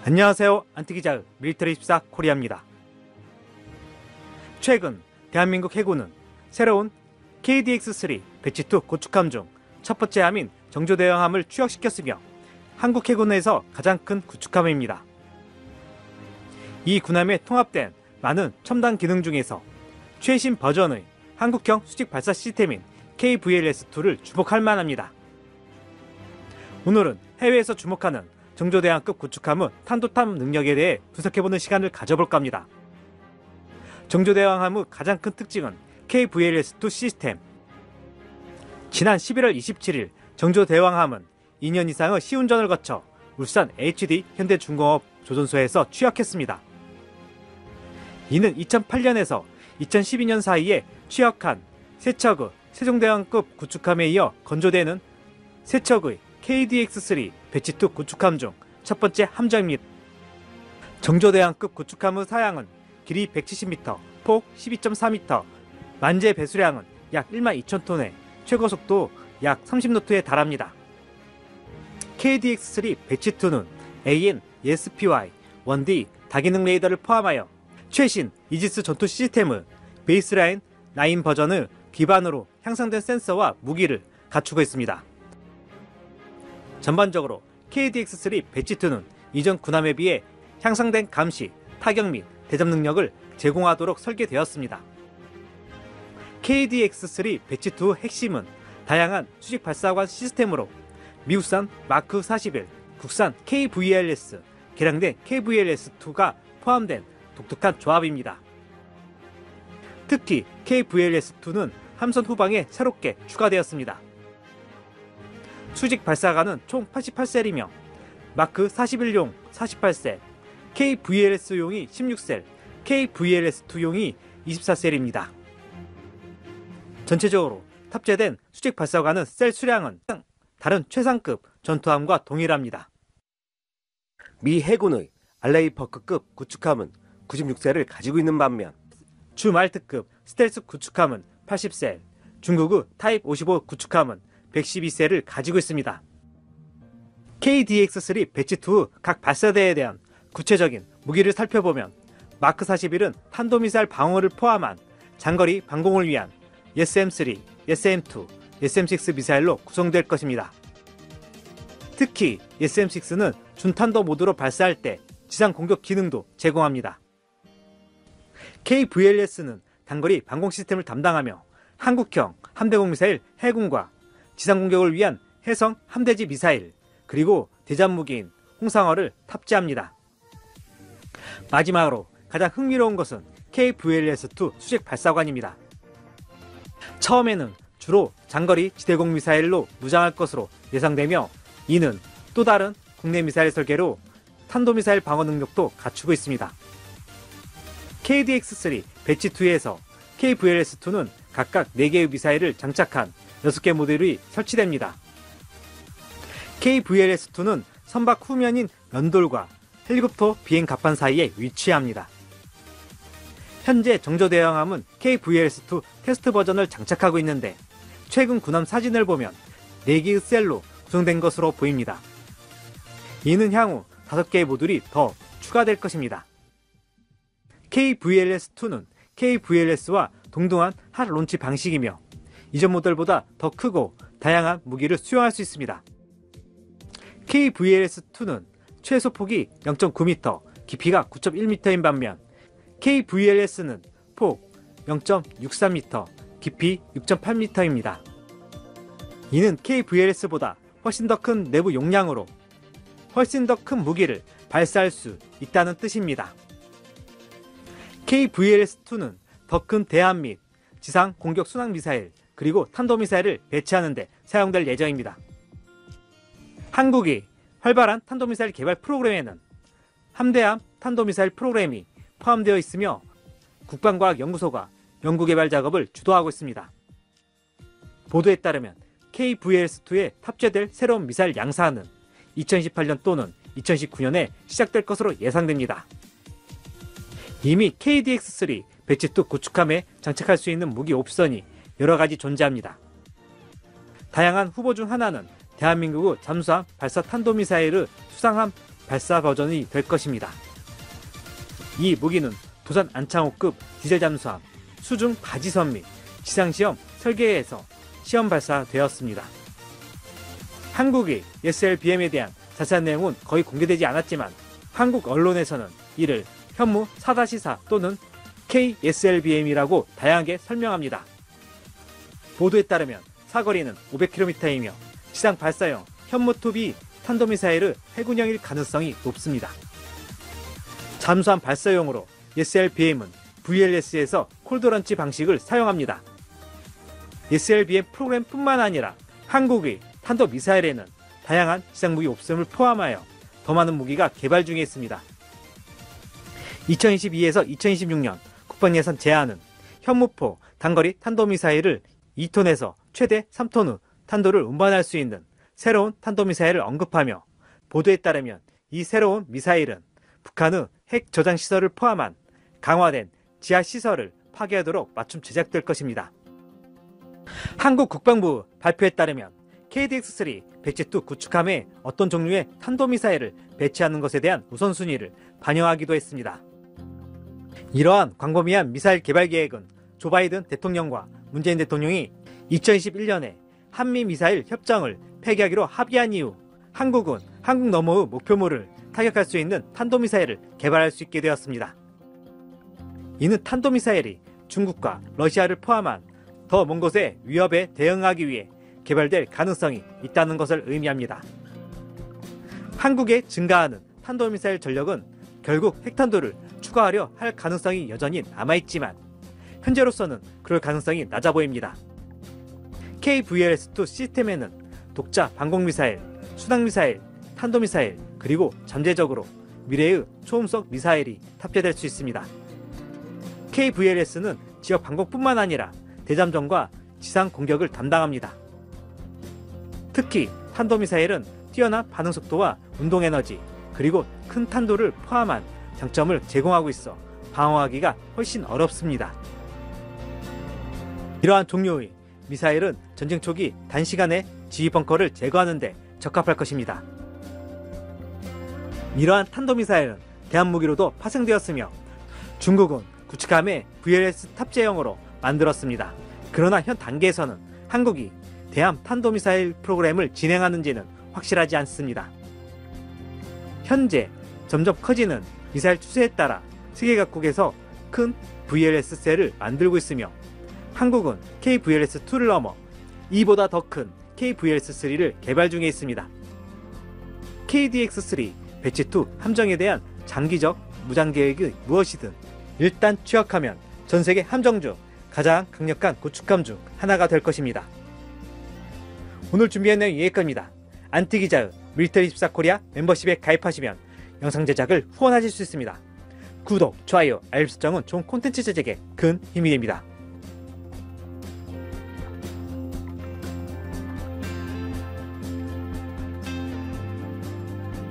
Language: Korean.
안녕하세요. 안티기자의 밀리터리24 코리아입니다. 최근 대한민국 해군은 새로운 KDX-3 배치2 구축함 중 첫 번째 함인 정조대왕함을 취역시켰으며 한국 해군 내에서 가장 큰 구축함입니다. 이 군함에 통합된 많은 첨단 기능 중에서 최신 버전의 한국형 수직 발사 시스템인 KVLS-2를 주목할 만합니다. 오늘은 해외에서 주목하는 정조대왕급 구축함의 탄도탑 능력에 대해 분석해보는 시간을 가져볼까 합니다. 정조대왕함의 가장 큰 특징은 KVLS-2 시스템. 지난 11월 27일 정조대왕함은 2년 이상의 시운전을 거쳐 울산 HD 현대중공업 조선소에서 취역했습니다. 이는 2008년에서 2012년 사이에 취역한 세척의 세종대왕급 구축함에 이어 건조되는 세척의 KDX-3 배치2 구축함 중 첫 번째 함정입니다. 정조대왕급 구축함의 사양은 길이 170m, 폭 12.4m, 만재 배수량은 약 12,000톤에 최고속도 약 30노트에 달합니다. KDX-3 배치2는 AN/ESPY 1D 다기능 레이더를 포함하여 최신 이지스 전투 시스템의 베이스라인 9 버전의 기반으로 향상된 센서와 무기를 갖추고 있습니다. 전반적으로 KDX-3 배치2는 이전 군함에 비해 향상된 감시, 타격 및 대접 능력을 제공하도록 설계되었습니다. KDX-3 배치2의 핵심은 다양한 수직 발사관 시스템으로 미국산 마크 41, 국산 KVLS, 개량된 KVLS-2가 포함된 독특한 조합입니다. 특히 KVLS-2는 함선 후방에 새롭게 추가되었습니다. 수직 발사관은 총 88셀이며 마크 41용 48셀, KVLS용이 16셀, KVLS2용이 24셀입니다. 전체적으로 탑재된 수직 발사관은 셀 수량은 다른 최상급 전투함과 동일합니다. 미 해군의 알레이퍼크급 구축함은 96셀을 가지고 있는 반면 주말트급 스텔스 구축함은 80셀, 중국의 타입 55 구축함은 112셀을 가지고 있습니다. KDX-3 배치2 각 발사대에 대한 구체적인 무기를 살펴보면 마크 41은 탄도미사일 방어를 포함한 장거리 방공을 위한 SM-3, SM-2, SM-6 미사일로 구성될 것입니다. 특히 SM-6는 준탄도 모드로 발사할 때 지상 공격 기능도 제공합니다. KVLS는 단거리 방공 시스템을 담당하며 한국형 함대공 미사일 해군과 지상 공격을 위한 해성 함대지 미사일, 그리고 대잠 무기인 홍상어를 탑재합니다. 마지막으로 가장 흥미로운 것은 KVLS-2 수직 발사관입니다. 처음에는 주로 장거리 지대공 미사일로 무장할 것으로 예상되며 이는 또 다른 국내 미사일 설계로 탄도미사일 방어 능력도 갖추고 있습니다. KDX-3 배치2에서 KVLS-2는 각각 4개의 미사일을 장착한 6개 모듈이 설치됩니다. KVLS-2는 선박 후면인 연돌과 헬리콥터 비행 갑판 사이에 위치합니다. 현재 정조대왕함은 KVLS-2 테스트 버전을 장착하고 있는데 최근 군함 사진을 보면 4개의 셀로 구성된 것으로 보입니다. 이는 향후 5개의 모듈이 더 추가될 것입니다. KVLS-2는 KVLS와 동등한 핫 론치 방식이며 이전 모델보다 더 크고 다양한 무기를 수용할 수 있습니다. KVLS-2는 최소 폭이 0.9m, 깊이가 9.1m인 반면 KVLS는 폭 0.63m, 깊이 6.8m입니다. 이는 KVLS보다 훨씬 더 큰 내부 용량으로 훨씬 더 큰 무기를 발사할 수 있다는 뜻입니다. KVLS-2는 더 큰 대함 및 지상 공격 순항 미사일, 그리고 탄도미사일을 배치하는 데 사용될 예정입니다. 한국이 활발한 탄도미사일 개발 프로그램에는 함대함 탄도미사일 프로그램이 포함되어 있으며 국방과학연구소가 연구개발 작업을 주도하고 있습니다. 보도에 따르면 KVLS-2에 탑재될 새로운 미사일 양산은 2028년 또는 2019년에 시작될 것으로 예상됩니다. 이미 KDX-3 배치2 구축함에 장착할 수 있는 무기 옵션이 여러가지 존재합니다. 다양한 후보 중 하나는 대한민국의 잠수함 발사 탄도미사일의 수상함 발사 버전이 될 것입니다. 이 무기는 도산 안창호급 디젤 잠수함, 수중 바지선 및 지상시험 설계에서 시험 발사되었습니다. 한국의 SLBM에 대한 자세한 내용은 거의 공개되지 않았지만 한국 언론에서는 이를 현무 4-4 또는 KSLBM이라고 다양하게 설명합니다. 보도에 따르면 사거리는 500km이며 지상 발사용 현무2B 탄도미사일의 해군형일 가능성이 높습니다. 잠수함 발사용으로 SLBM은 VLS에서 콜드런치 방식을 사용합니다. SLBM 프로그램뿐만 아니라 한국의 탄도미사일에는 다양한 지상무기 옵션을 포함하여 더 많은 무기가 개발 중에 있습니다. 2022에서 2026년 국방예산 제안은 현무포 단거리 탄도미사일을 2톤에서 최대 3톤의 탄도를 운반할 수 있는 새로운 탄도미사일을 언급하며 보도에 따르면 이 새로운 미사일은 북한의 핵 저장 시설을 포함한 강화된 지하 시설을 파괴하도록 맞춤 제작될 것입니다. 한국 국방부 발표에 따르면 KDX-3 배치2 구축함에 어떤 종류의 탄도미사일을 배치하는 것에 대한 우선순위를 반영하기도 했습니다. 이러한 광범위한 미사일 개발 계획은 조 바이든 대통령과 문재인 대통령이 2021년에 한미 미사일 협정을 폐기하기로 합의한 이후 한국은 한국 너머의 목표물을 타격할 수 있는 탄도미사일을 개발할 수 있게 되었습니다. 이는 탄도미사일이 중국과 러시아를 포함한 더 먼 곳의 위협에 대응하기 위해 개발될 가능성이 있다는 것을 의미합니다. 한국의 증가하는 탄도미사일 전력은 결국 핵탄두를 추가하려 할 가능성이 여전히 남아있지만 현재로서는 그럴 가능성이 낮아 보입니다. KVLS-2 시스템에는 독자 방공미사일, 순항미사일, 탄도미사일, 그리고 잠재적으로 미래의 초음속 미사일이 탑재될 수 있습니다. KVLS는 지역 방공뿐만 아니라 대잠전과 지상 공격을 담당합니다. 특히 탄도미사일은 뛰어난 반응 속도와 운동 에너지, 그리고 큰 탄도를 포함한 장점을 제공하고 있어 방어하기가 훨씬 어렵습니다. 이러한 종류의 미사일은 전쟁 초기 단시간에 지휘 벙커를 제거하는 데 적합할 것입니다. 이러한 탄도미사일은 대한무기로도 파생되었으며 중국은 구축함에 VLS 탑재형으로 만들었습니다. 그러나 현 단계에서는 한국이 대함 탄도미사일 프로그램을 진행하는지는 확실하지 않습니다. 현재 점점 커지는 미사일 추세에 따라 세계 각국에서 큰 VLS셀을 만들고 있으며 한국은 KVLS-2를 넘어 이보다 더 큰 KVLS-3를 개발 중에 있습니다. KDX-3 배치2 함정에 대한 장기적 무장 계획이 무엇이든 일단 취약하면 전세계 함정 중 가장 강력한 구축함 중 하나가 될 것입니다. 오늘 준비한 내용 여기까지입니다. 안티기자의 밀리터리24 코리아 멤버십에 가입하시면 영상 제작을 후원하실 수 있습니다. 구독, 좋아요, 알림 설정은 좋은 콘텐츠 제작에 큰 힘이 됩니다.